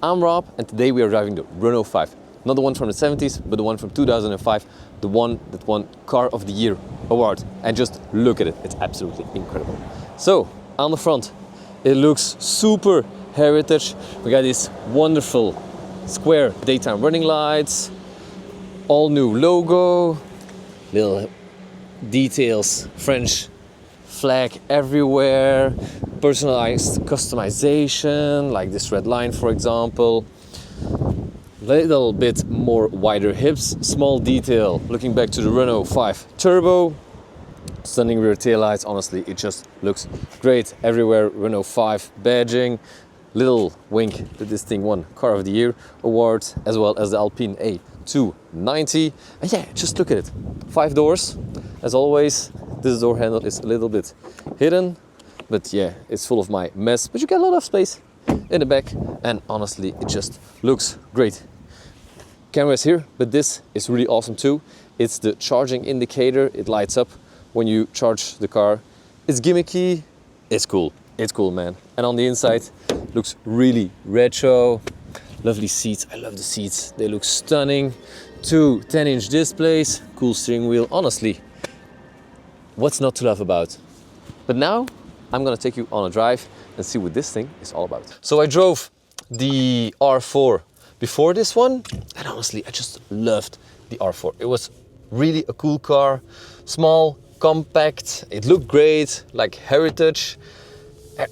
I'm Rob, and today we are driving the Renault 5. Not the one from the 70s, but the one from 2005, the one that won Car of the Year award. And just look at it, it's absolutely incredible. So, on the front, it looks super heritage. We got these wonderful square daytime running lights, all new logo, little details, French flag everywhere, personalized customization, like this red line for example. Little bit more wider hips, small detail, looking back to the Renault 5 Turbo. Stunning rear taillights, honestly, it just looks great everywhere. Renault 5 badging, little wink that this thing won Car of the Year award, as well as the Alpine A290. And yeah, just look at it. 5 doors, as always. This door handle is a little bit hidden, but yeah, it's full of my mess. But you get a lot of space in the back, and honestly, it just looks great. Camera is here, but this is really awesome too. It's the charging indicator. It lights up when you charge the car. It's gimmicky. It's cool. It's cool, man. And on the inside, looks really retro. Lovely seats. I love the seats. They look stunning. 2 10-inch displays. Cool steering wheel. Honestly, what's not to love about? But now, I'm gonna take you on a drive and see what this thing is all about. So I drove the R4 before this one, and honestly, I just loved the R4. It was really a cool car, small, compact, it looked great, like heritage.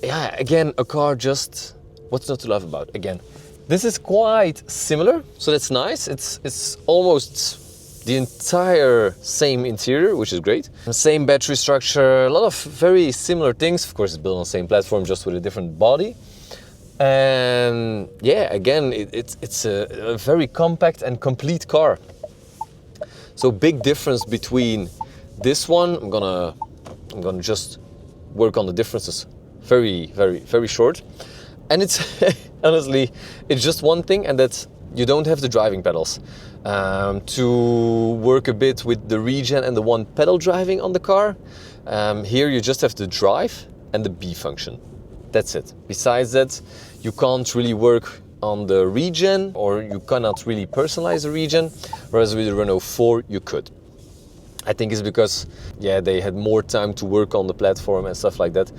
Yeah, again, a car just, what's not to love about? Again, this is quite similar, so that's nice. It's almost the entire same interior, which is great. The same battery structure, a lot of very similar things. Of course, it's built on the same platform, just with a different body. And yeah, again, it's a very compact and complete car. So big difference between this one. I'm gonna just work on the differences very short. And it's honestly, it's just one thing, and that's you don't have the driving pedals. To work a bit with the regen and the one pedal driving on the car. Here you just have the drive and the B function. That's it. Besides that, you can't really work on the regen, or you cannot really personalize the regen, whereas with the Renault 4 you could. I think it's because, yeah, they had more time to work on the platform and stuff like that.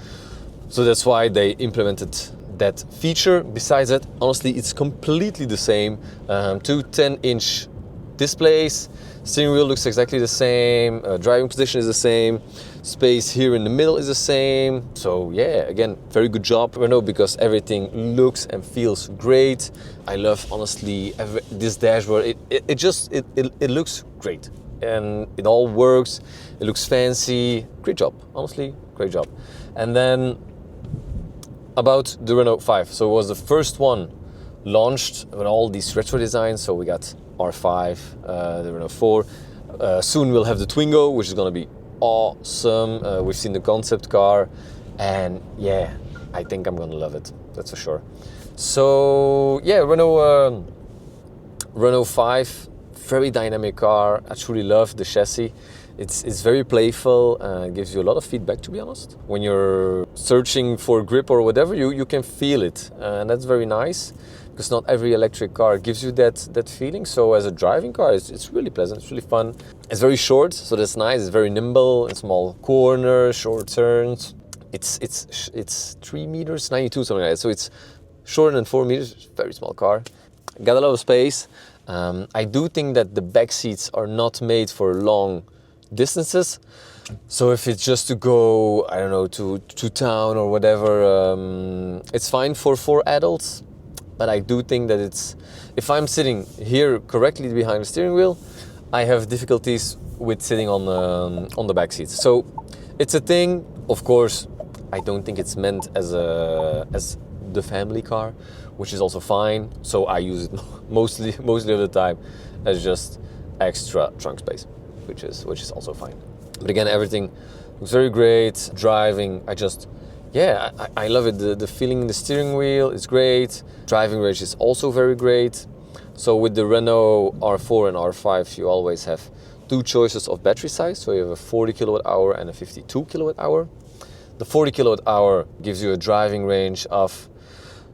So that's why they implemented that feature. Besides that, honestly, it's completely the same. 2 10-inch displays, steering wheel looks exactly the same, driving position is the same, space here in the middle is the same. So yeah, again, very good job, Renault, because everything looks and feels great. I love, honestly, this dashboard. It looks great, and it all works. It looks fancy. Great job, honestly, great job. And then about the Renault 5. So it was the first one launched with all these retro designs. So we got R5, the Renault 4. Soon we'll have the Twingo, which is going to be awesome. We've seen the concept car, and yeah, I think I'm going to love it. That's for sure. So yeah, Renault 5, very dynamic car. I truly love the chassis. It's very playful. It gives you a lot of feedback, to be honest. When you're searching for grip or whatever, you can feel it, and that's very nice, because not every electric car gives you that feeling. So as a driving car, it's really pleasant, it's really fun. It's very short, so that's nice. It's very nimble in small corners, short turns. It's 3 meters, 92, something like that. So it's shorter than 4 meters, very small car. Got a lot of space. I do think that the back seats are not made for long distances. So if it's just to go, I don't know, to town or whatever, it's fine for 4 adults. But I do think that if I'm sitting here correctly behind the steering wheel, I have difficulties with sitting on the back seats. So it's a thing. Of course, I don't think it's meant as the family car, which is also fine. So I use it mostly of the time as just extra trunk space, which is also fine. But again, everything looks very great. Driving, I love it. The feeling in the steering wheel is great. Driving range is also very great. So with the Renault R4 and R5, you always have 2 choices of battery size. So you have a 40 kilowatt hour and a 52 kilowatt hour. The 40 kilowatt hour gives you a driving range of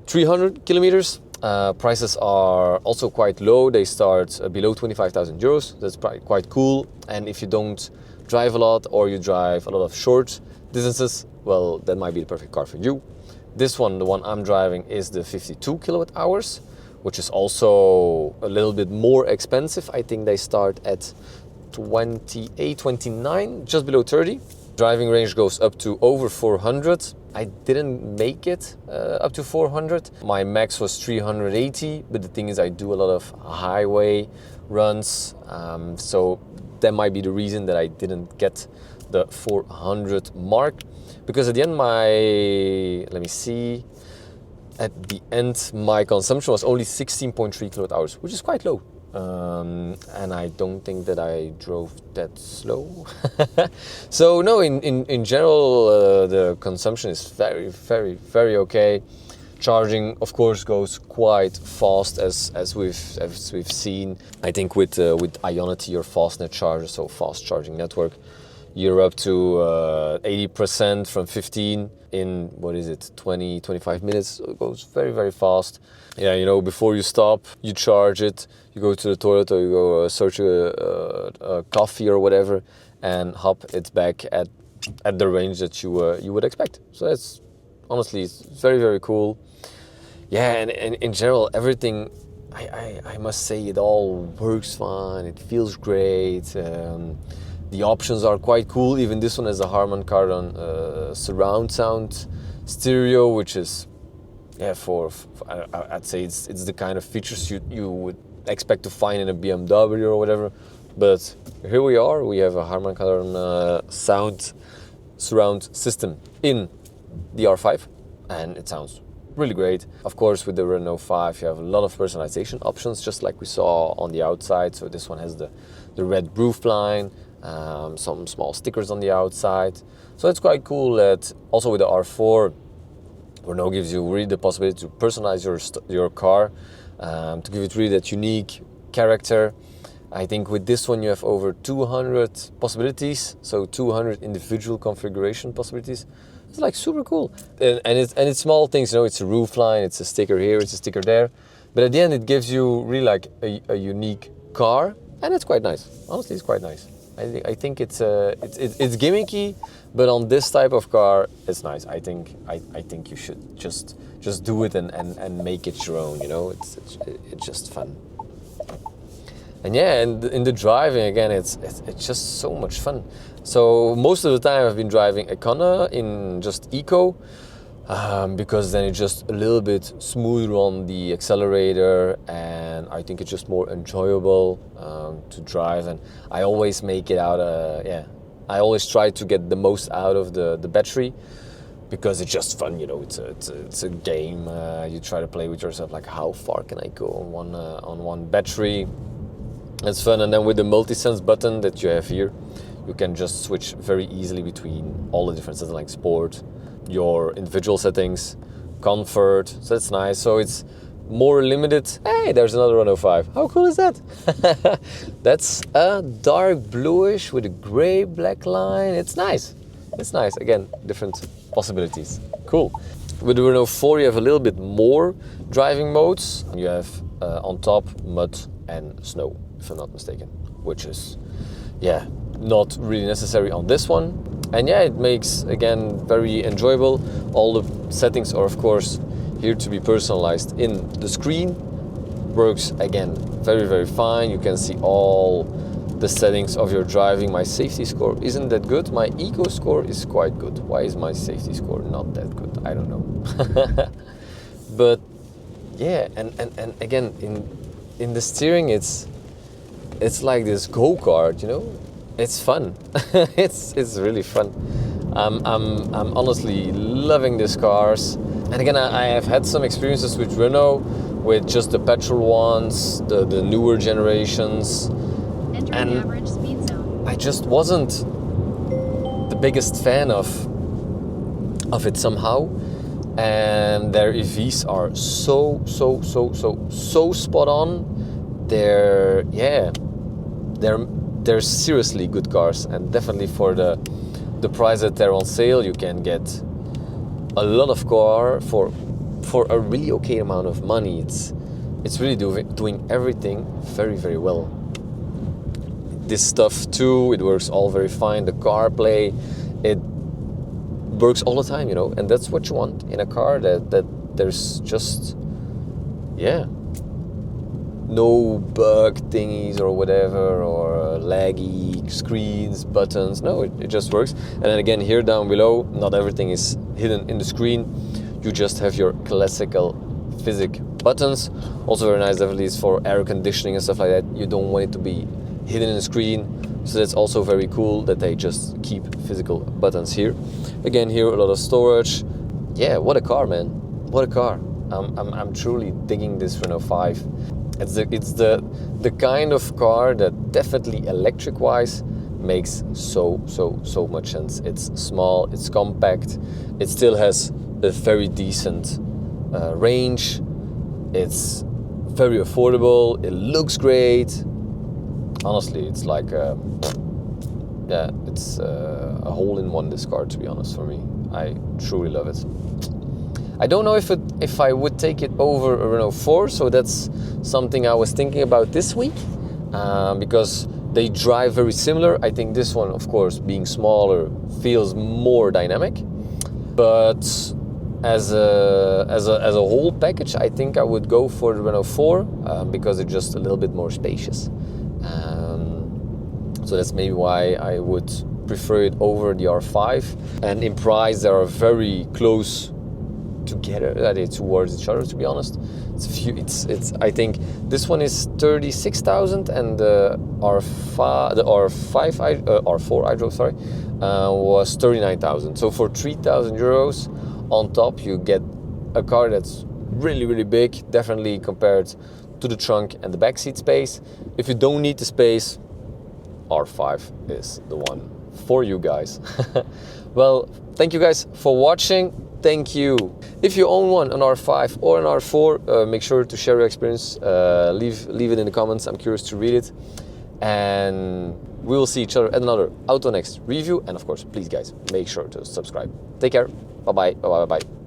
300 kilometers, Prices are also quite low. They start below 25,000 euros. That's quite cool. And if you don't drive a lot or you drive a lot of short distances, well, that might be the perfect car for you. This one, the one I'm driving, is the 52 kilowatt hours, which is also a little bit more expensive. I think they start at 28, 29, just below 30. Driving range goes up to over 400. I didn't make it up to 400. My max was 380, but the thing is I do a lot of highway runs, so that might be the reason that I didn't get the 400 mark. Because at the end let me see, at the end my consumption was only 16.3 kilowatt hours, which is quite low. And I don't think that I drove that slow. So no, in general, the consumption is very, very, very okay. Charging, of course, goes quite fast as we've seen. I think with Ionity or Fastnet charger, so fast charging network, you're up to 80% from 15 in, 20-25 minutes. So it goes very, very fast. Yeah, you know, before you stop, you charge it, you go to the toilet or you go search a coffee or whatever, and hop, it's back at the range that you would expect. So that's, honestly, it's very, very cool. Yeah, and in general, everything, I must say, it all works fine, it feels great. The options are quite cool. Even this one has a Harman Kardon surround sound stereo, which is, yeah, I'd say it's the kind of features you would expect to find in a BMW or whatever. But here we are. We have a Harman Kardon sound surround system in the R5, and it sounds really great. Of course, with the Renault 5, you have a lot of personalization options, just like we saw on the outside. So this one has the red roofline. Some small stickers on the outside, so it's quite cool that also with the R4, Renault gives you really the possibility to personalize your car, to give it really that unique character. I think with this one you have over 200 possibilities, so 200 individual configuration possibilities. It's like super cool, and it's small things, you know, it's a roof line, it's a sticker here, it's a sticker there, but at the end it gives you really like a unique car, and it's quite nice. Honestly, it's quite nice. I think it's gimmicky, but on this type of car, it's nice. I think you should just do it and make it your own. You know, it's just fun. And yeah, and in the driving again, it's just so much fun. So most of the time I've been driving Econa in just Eco, because then it's just a little bit smoother on the accelerator, and I think it's just more enjoyable to drive. And I always make it out. I always try to get the most out of the battery, because it's just fun. You know, it's a game. You try to play with yourself, like how far can I go on one battery? It's fun. And then with the multi-sense button that you have here, you can just switch very easily between all the different settings, like sport, your individual settings, comfort. So that's nice. So it's more limited. Hey, there's another Renault 5. How cool is that? That's a dark bluish with a gray black line. It's nice. It's nice. Again, different possibilities. Cool. With the Renault 4, you have a little bit more driving modes. You have on top mud and snow, if I'm not mistaken, which is, yeah, not really necessary on this one. And yeah, it makes, again, very enjoyable. All the settings are, of course, here to be personalized in the screen. Works, again, very, very fine. You can see all the settings of your driving. My safety score isn't that good. My eco score is quite good. Why is my safety score not that good? I don't know. But yeah, and again, in the steering, it's like this go-kart, you know? It's fun. it's really fun. I'm honestly loving these cars. And again, I have had some experiences with Renault, with just the petrol ones, the newer generations. Entering the average speed zone. I just wasn't the biggest fan of it somehow. And their EVs are so spot on. They're seriously good cars, and definitely for the price that they're on sale, you can get a lot of car for a really okay amount of money. it's really doing everything very, very well. This stuff too, it works all very fine. The CarPlay, it works all the time, you know, and that's what you want in a car, that there's just, yeah, no bug thingies or whatever, or laggy screens, buttons. No, it just works. And then again, here down below, not everything is hidden in the screen. You just have your classical physic buttons. Also very nice, definitely, is for air conditioning and stuff like that. You don't want it to be hidden in the screen, so that's also very cool that they just keep physical buttons here. Again, here a lot of storage. Yeah, what a car, man! What a car! I'm truly digging this Renault 5. It's the kind of car that definitely electric-wise makes so much sense. It's small, it's compact, it still has a very decent range. It's very affordable. It looks great. Honestly, it's like yeah, it's a hole-in-one, this car, to be honest, for me. I truly love it. I don't know if I would take it over a Renault 4, so that's something I was thinking about this week, because they drive very similar. I think this one, of course, being smaller, feels more dynamic, but as a whole package, I think I would go for the Renault 4 because it's just a little bit more spacious. So that's maybe why I would prefer it over the R5. And in price, they are very close together, towards each other. To be honest, I think this one is 36,000, and the R4 I drove, sorry, was 39,000. So for 3,000 euros on top, you get a car that's really, really big, definitely compared to the trunk and the backseat space. If you don't need the space, R5 is the one for you guys. Well, thank you guys for watching. Thank you. If you own one, an R5 or an R4, make sure to share your experience. Leave it in the comments. I'm curious to read it. And we will see each other at another AutoNext review. And of course, please guys, make sure to subscribe. Take care. Bye-bye. Bye-bye. Bye-bye.